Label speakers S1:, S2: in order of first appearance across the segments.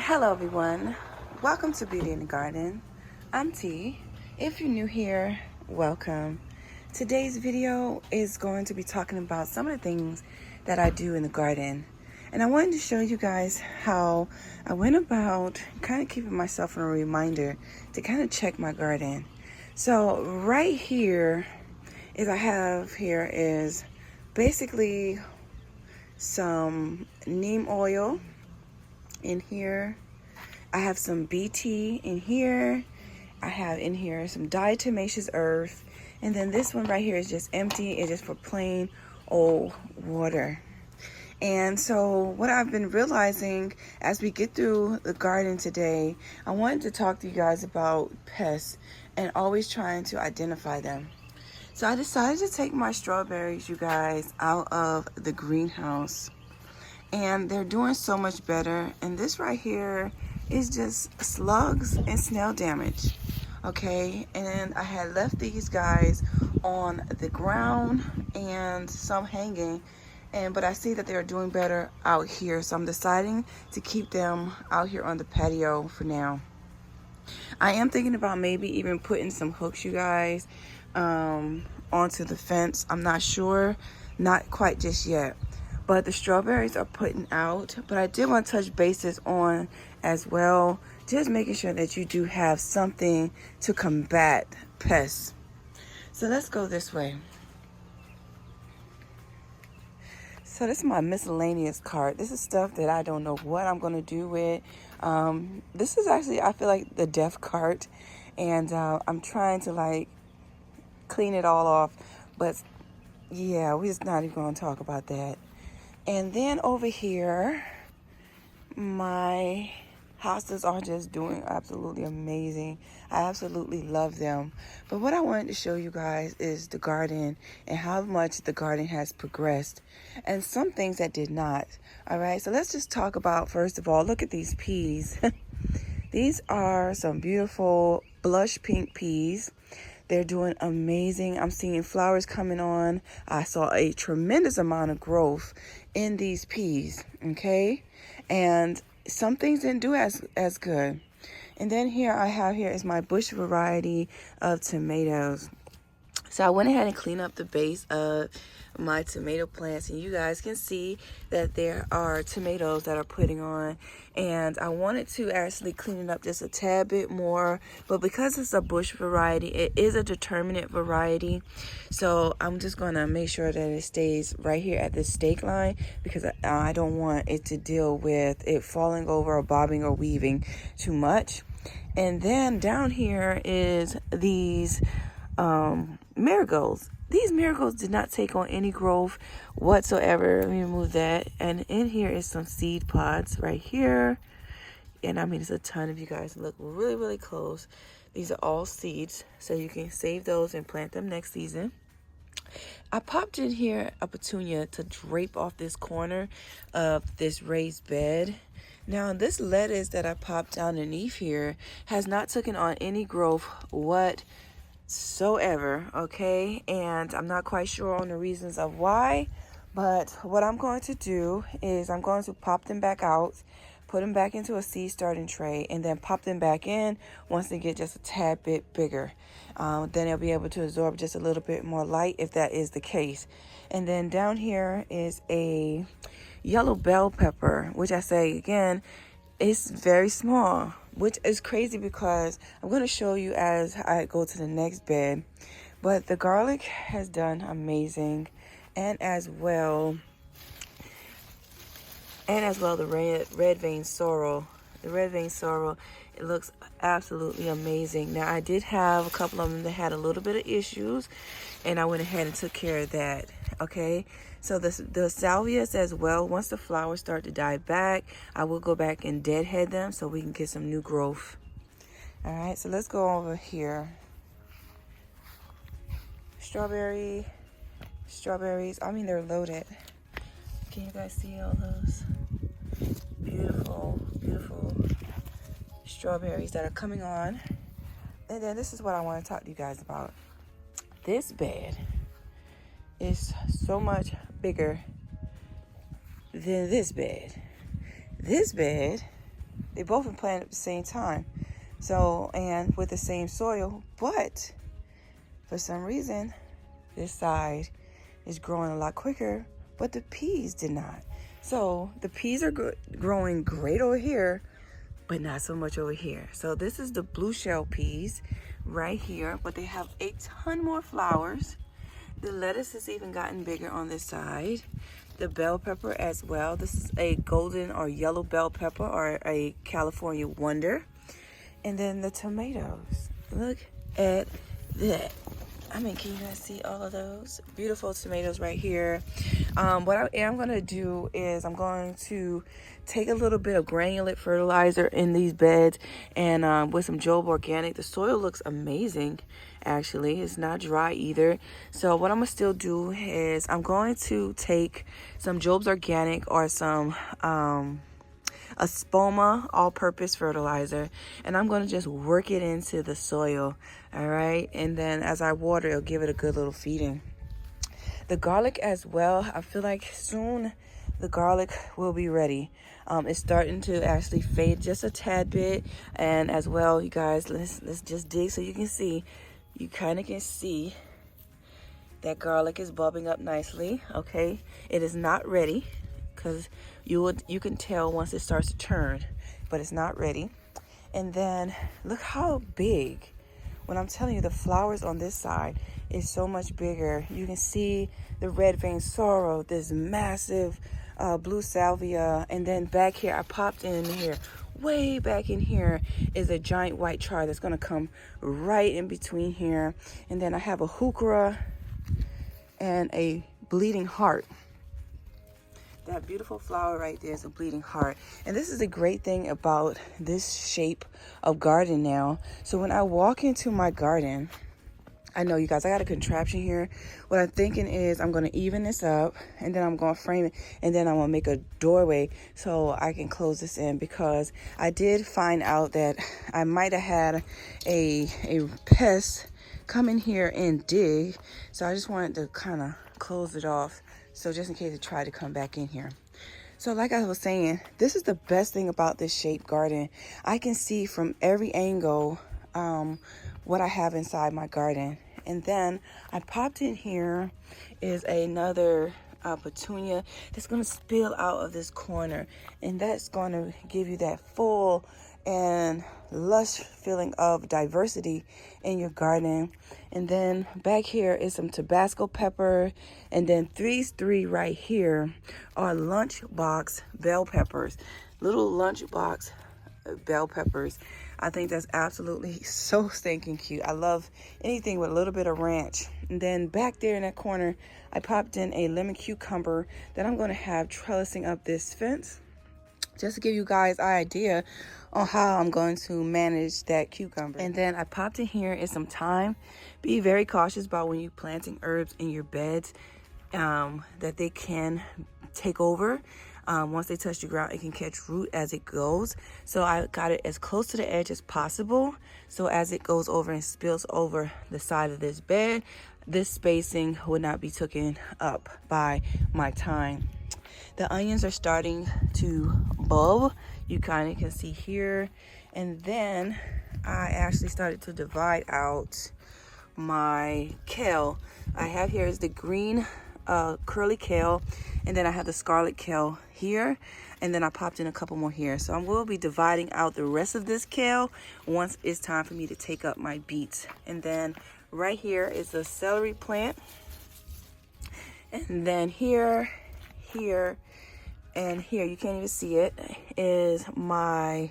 S1: Hello everyone, welcome to Beauty in the Garden. I'm T. If you're new here, welcome. Today's video is going to be talking about some of the things that I do in the garden. And I wanted to show you guys how I went about kind of keeping myself in a reminder to kind of check my garden. So right here is basically some neem oil in here. I have some BT in here. I have in here some diatomaceous earth. And then this one right here is just empty. It's just for plain old water. And so what I've been realizing as we get through the garden today, I wanted to talk to you guys about pests and always trying to identify them. So I decided to take my strawberries, you guys, out of the greenhouse. And they're doing so much better. And this right here is just slugs and snail damage. Okay, and I had left these guys on the ground and some hanging, but I see that they're doing better out here, so I'm deciding to keep them out here on the patio for now. I am thinking about maybe even putting some hooks, you guys, onto the fence. I'm not sure, not quite just yet. But the strawberries are putting out. But I did want to touch bases on as well, just making sure that you do have something to combat pests. So let's go this way. So this is my miscellaneous cart. This is stuff that I don't know what I'm going to do with. This is actually, I feel like, the death cart. And I'm trying to clean it all off. But yeah, we're just not even going to talk about that. And then over here, my hostas are just doing absolutely amazing. I absolutely love them. But what I wanted to show you guys is the garden and how much the garden has progressed and some things that did not. All right, so let's just talk about, first of all, look at these peas. These are some beautiful blush pink peas. They're doing amazing. I'm seeing flowers coming on. I saw a tremendous amount of growth in these peas, okay? And some things didn't do as good. And then here is my bush variety of tomatoes. So I went ahead and cleaned up the base of my tomato plants, and you guys can see that there are tomatoes that are putting on, and I wanted to actually clean it up just a tad bit more, but because it's a bush variety, it is a determinate variety, so I'm just going to make sure that it stays right here at this stake line because I don't want it to deal with it falling over or bobbing or weaving too much. And then down here is these marigolds. These marigolds did not take on any growth whatsoever. Let me remove that. And in here is some seed pods right here. And I mean, it's a ton of you guys. Look really, really close. These are all seeds, so you can save those and plant them next season. I popped in here a petunia to drape off this corner of this raised bed. Now, this lettuce that I popped underneath here has not taken on any growth whatsoever, okay? And I'm not quite sure on the reasons of why, but what I'm going to do is I'm going to pop them back out, put them back into a seed starting tray, and then pop them back in once they get just a tad bit bigger. Then they'll be able to absorb just a little bit more light if that is the case. And then down here is a yellow bell pepper, which I say again, it's very small, which is crazy because I'm going to show you as I go to the next bed. But the garlic has done amazing, and as well the red vein sorrel. The red vein sorrel, it looks absolutely amazing. Now, I did have a couple of them that had a little bit of issues, and I went ahead and took care of that, okay? So the salvias as well, once the flowers start to die back, I will go back and deadhead them so we can get some new growth. All right, so let's go over here. Strawberries, I mean, they're loaded. Can you guys see all those beautiful, beautiful strawberries that are coming on? And then this is what I want to talk to you guys about. This bed is so much bigger than this bed. This bed They both been planted at the same time. So, and with the same soil, but for some reason, this side is growing a lot quicker, but the peas did not. So the peas are growing great over here, but not so much over here. So this is the blue shell peas right here, but they have a ton more flowers. The lettuce has even gotten bigger on this side. The bell pepper as well. This is a golden or yellow bell pepper, or a California Wonder. And then the tomatoes. Look at that. I mean, can you guys see all of those beautiful tomatoes right here? What I am going to do is I'm going to take a little bit of granulate fertilizer in these beds, and with some Job Organic. The soil looks amazing, actually. It's not dry either. So what I'm going to still do is I'm going to take some Job's Organic or some a Spoma all-purpose fertilizer, and I'm going to just work it into the soil. All right, and then as I water, it'll give it a good little feeding. The garlic as well, I feel like soon the garlic will be ready. It's starting to actually fade just a tad bit, and as well, you guys, let's just dig so you can see. You kind of can see that garlic is bubbling up nicely. Okay, it is not ready, because you can tell once it starts to turn, but it's not ready. And then look how big. When I'm telling you, the flowers on this side is so much bigger. You can see the red vein sorrel, this massive blue salvia, and then back here, I popped in here, way back in here is a giant white char that's gonna come right in between here. And then I have a heuchera and a bleeding heart. That beautiful flower right there is a bleeding heart. And this is a great thing about this shape of garden now. So when I walk into my garden, I know, you guys, I got a contraption here. What I'm thinking is I'm going to even this up, and then I'm going to frame it, and then I'm going to make a doorway so I can close this in, because I did find out that I might have had a pest come in here and dig. So I just wanted to kind of close it off, so just in case it tried to come back in here. So like I was saying, this is the best thing about this shaped garden. I can see from every angle what I have inside my garden. And then I popped in here is another petunia that's going to spill out of this corner, and that's going to give you that full and lush feeling of diversity in your garden. And then back here is some Tabasco pepper, and then these three right here are lunchbox bell peppers, little lunchbox bell peppers. I think that's absolutely so stinking cute. I love anything with a little bit of ranch. And then back there in that corner, I popped in a lemon cucumber that I'm going to have trellising up this fence, just to give you guys an idea on how I'm going to manage that cucumber. And then I popped in here is some thyme. Be very cautious about when you're planting herbs in your beds, that they can take over. Once they touch the ground, it can catch root as it goes. So I got it as close to the edge as possible, so as it goes over and spills over the side of this bed, this spacing would not be taken up by my thyme. The onions are starting to bulb. You kind of can see here. And then I actually started to divide out my kale. I have here is the green curly kale, and then I have the scarlet kale here, and then I popped in a couple more here. So I will be dividing out the rest of this kale once it's time for me to take up my beets. And then right here is the celery plant, and then here, and here, you can't even see it, is my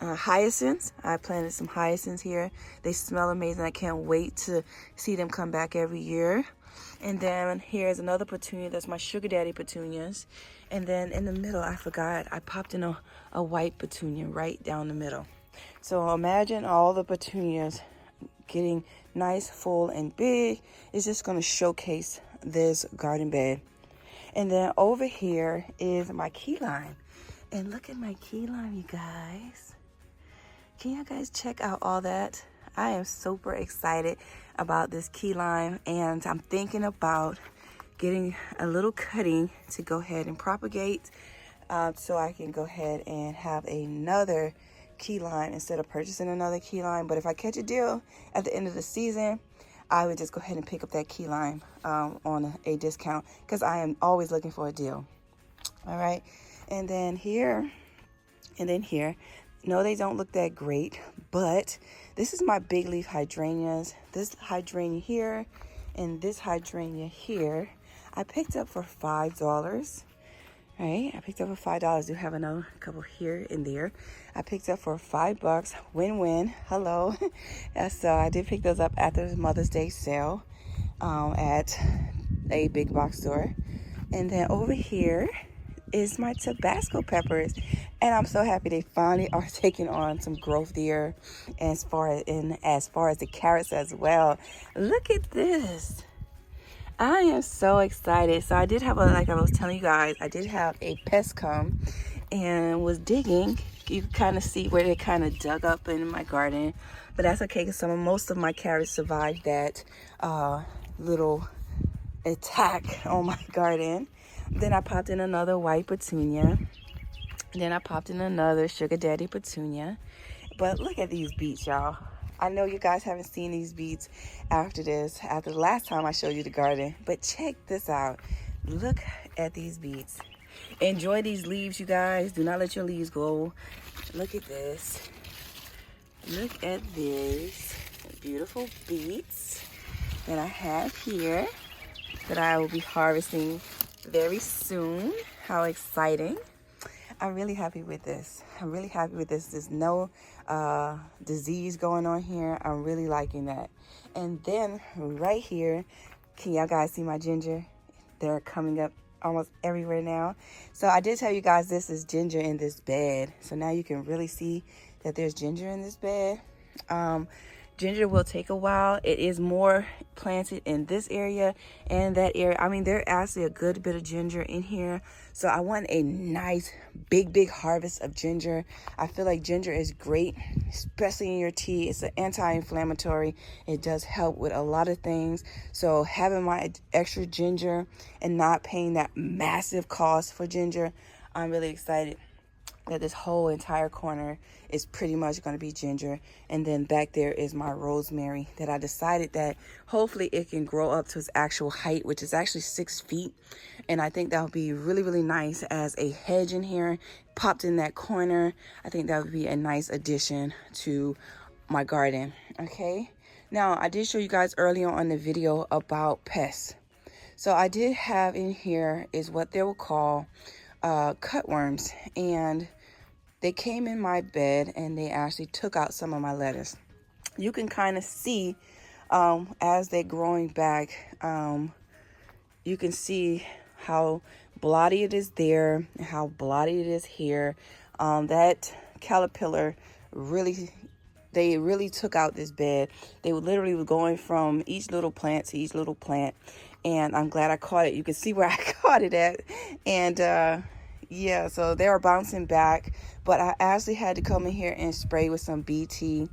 S1: hyacinths. I planted some hyacinths here. They smell amazing. I can't wait to see them come back every year. And then here's another petunia. That's my sugar daddy petunias. And then in the middle, I forgot, I popped in a white petunia right down the middle. So imagine all the petunias getting nice, full, and big. It's just going to showcase this garden bed. And then over here is my key lime. And look at my key lime, you guys. Can you guys check out all that? I am super excited about this key lime, and I'm thinking about getting a little cutting to go ahead and propagate so I can go ahead and have another key line instead of purchasing another key line. But if I catch a deal at the end of the season, I would just go ahead and pick up that key line on a discount, because I am always looking for a deal. All right, and then here, no, they don't look that great, but this is my big leaf hydrangeas. This hydrangea here and this hydrangea here I picked up for $5. Right, I picked up for $5. Do have another couple here and there. I picked up for $5. Win-win. Hello. So I did pick those up after the Mother's Day sale at a big box store. And then over here is my Tabasco peppers, and I'm so happy they finally are taking on some growth there. And as far as the carrots as well, look at this. I am so excited. So I did have like I was telling you guys, I did have a pest come and was digging. You can kind of see where they kind of dug up in my garden, but that's okay, because most of my carrots survived that little attack on my garden. Then I popped in another white petunia. Then I popped in another sugar daddy petunia. But look at these beets, y'all. I know you guys haven't seen these beets after the last time I showed you the garden, but check this out. Look at these beets. Enjoy these leaves, you guys. Do not let your leaves go. Look at this. Look at these beautiful beets that I have here that I will be harvesting very soon. How exciting. I'm really happy with this. I'm really happy with this. There's no disease going on here. I'm really liking that. And then right here, can y'all guys see my ginger? They're coming up almost everywhere now. So I did tell you guys this is ginger in this bed. So now you can really see that there's ginger in this bed. Ginger will take a while. It is more planted in this area and that area. I mean, there's actually a good bit of ginger in here. So I want a nice, big harvest of ginger. I feel like ginger is great, especially in your tea. It's an anti-inflammatory. It does help with a lot of things. So having my extra ginger and not paying that massive cost for ginger, I'm really excited that this whole entire corner is pretty much going to be ginger. And then back there is my rosemary that I decided that hopefully it can grow up to its actual height, which is actually 6 feet. And I think that would be really nice as a hedge in here, popped in that corner. I think that would be a nice addition to my garden. Okay, now I did show you guys earlier on the video about pests. So I did have in here is what they will call cutworms, and they came in my bed and they actually took out some of my lettuce. You can kind of see as they're growing back, you can see how blotty it is there and how blotty it is here. That caterpillar they really took out this bed. They were literally going from each little plant to each little plant, and I'm glad I caught it. You can see where I caught it at. And yeah, so they were bouncing back, but I actually had to come in here and spray with some BT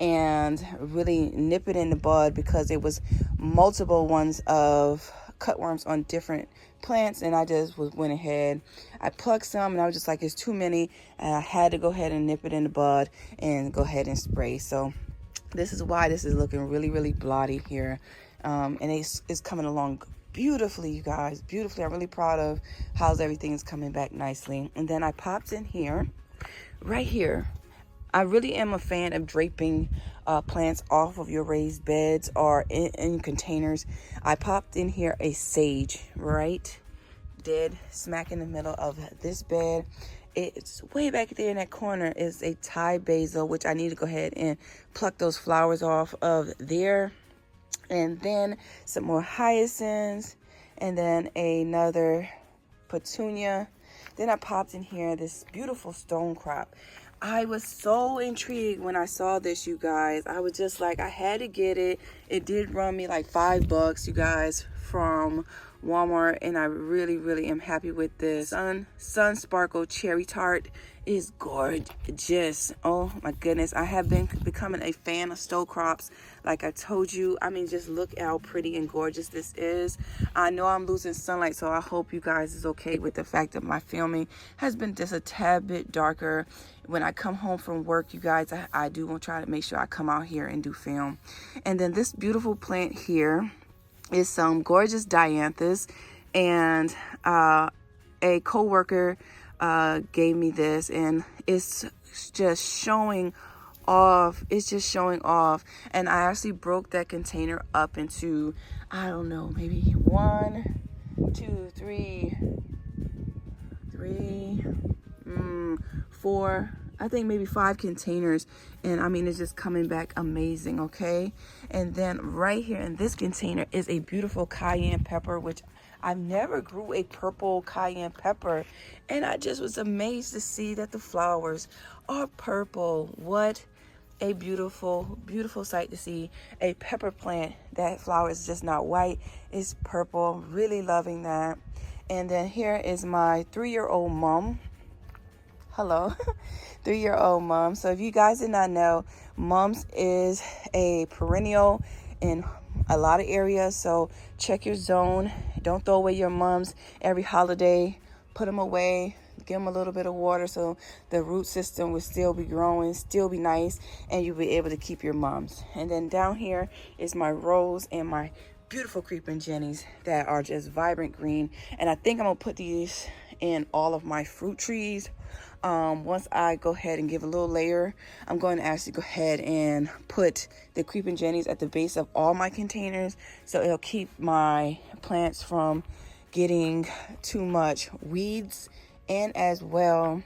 S1: and really nip it in the bud, because it was multiple ones of cutworms on different plants, and I just went ahead. I plucked some and I was just like, it's too many, and I had to go ahead and nip it in the bud and go ahead and spray. So this is why this is looking really blotty here, and it's coming along beautifully, you guys, beautifully. I'm really proud of how everything is coming back nicely. And then I popped in here, right here. I really am a fan of draping plants off of your raised beds or in containers. I popped in here a sage, right dead smack in the middle of this bed. It's way back there in that corner is a Thai basil, which I need to go ahead and pluck those flowers off of there. And then some more hyacinths, and then another petunia. Then I popped in here this beautiful stone crop. I was so intrigued when I saw this, you guys. I was just like, I had to get it. It did run me like $5, you guys, from Walmart, and I really am happy with this. Sun Sparkle Cherry Tart is gorgeous. Oh my goodness, I have been becoming a fan of stove crops, like I told you. I mean, just look how pretty and gorgeous this is. I know I'm losing sunlight, so I hope you guys is okay with the fact that my filming has been just a tad bit darker. When I come home from work, you guys, I do want to try to make sure I come out here and do film. And then this beautiful plant here is some gorgeous dianthus, and a co-worker gave me this, and it's just showing off. It's just showing off. And I actually broke that container up into, I don't know, maybe 1, 2, 3, 4, I think maybe 5 containers. And I mean, it's just coming back amazing. Okay. And then right here in this container is a beautiful cayenne pepper, which I've never grew a purple cayenne pepper, and I just was amazed to see that the flowers are purple. What a beautiful sight to see. A pepper plant that flower is just not white, it's purple. Really loving that. And then here is my 3-year-old mom. Hello. 3-year-old mom. So if you guys did not know, mums is a perennial in a lot of areas, so check your zone. Don't throw away your mums every holiday. Put them away, give them a little bit of water so the root system will still be growing, still be nice, and you'll be able to keep your mums. And then down here is my rose and my beautiful creeping jennies that are just vibrant green. And I think I'm gonna put these in all of my fruit trees. Once I go ahead and give a little layer, I'm going to actually go ahead and put the creeping jennies at the base of all my containers, so it'll keep my plants from getting too much weeds, and as well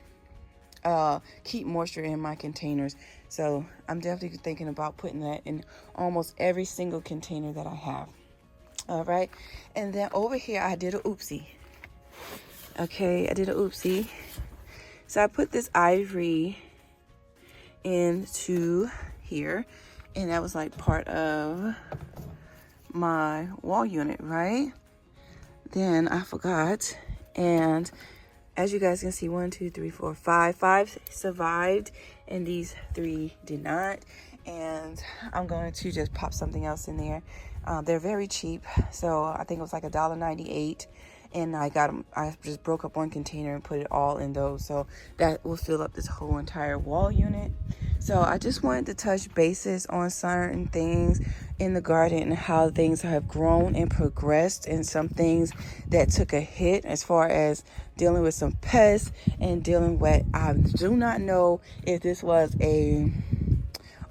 S1: keep moisture in my containers. So I'm definitely thinking about putting that in almost every single container that I have. All right, and then over here I did a oopsie. Okay, I did a oopsie. So I put this ivory into here, and that was like part of my wall unit, right? Then I forgot, and as you guys can see, 1, 2, 3, 4, 5. 5 survived, and these 3 did not. And I'm going to just pop something else in there. They're very cheap, so I think it was like $1.98. And I got them, I just broke up one container and put it all in those, so that will fill up this whole entire wall unit. So I just wanted to touch bases on certain things in the garden and how things have grown and progressed, and some things that took a hit as far as dealing with some pests and dealing with, I do not know if this was a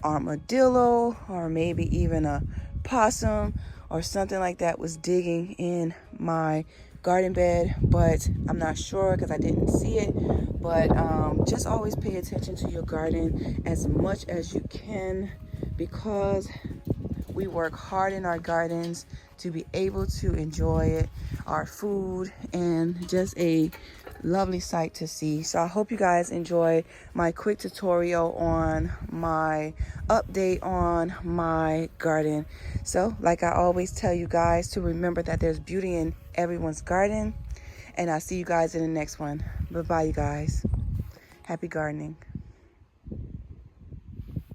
S1: armadillo or maybe even a possum or something like that was digging in my garden bed, but I'm not sure because I didn't see it. But just always pay attention to your garden as much as you can, because we work hard in our gardens to be able to enjoy it, our food, and just a lovely sight to see. So I hope you guys enjoy my quick tutorial on my update on my garden. So like I always tell you guys, to remember that there's beauty in everyone's garden, and I'll see you guys in the next one. Bye bye, you guys. Happy gardening.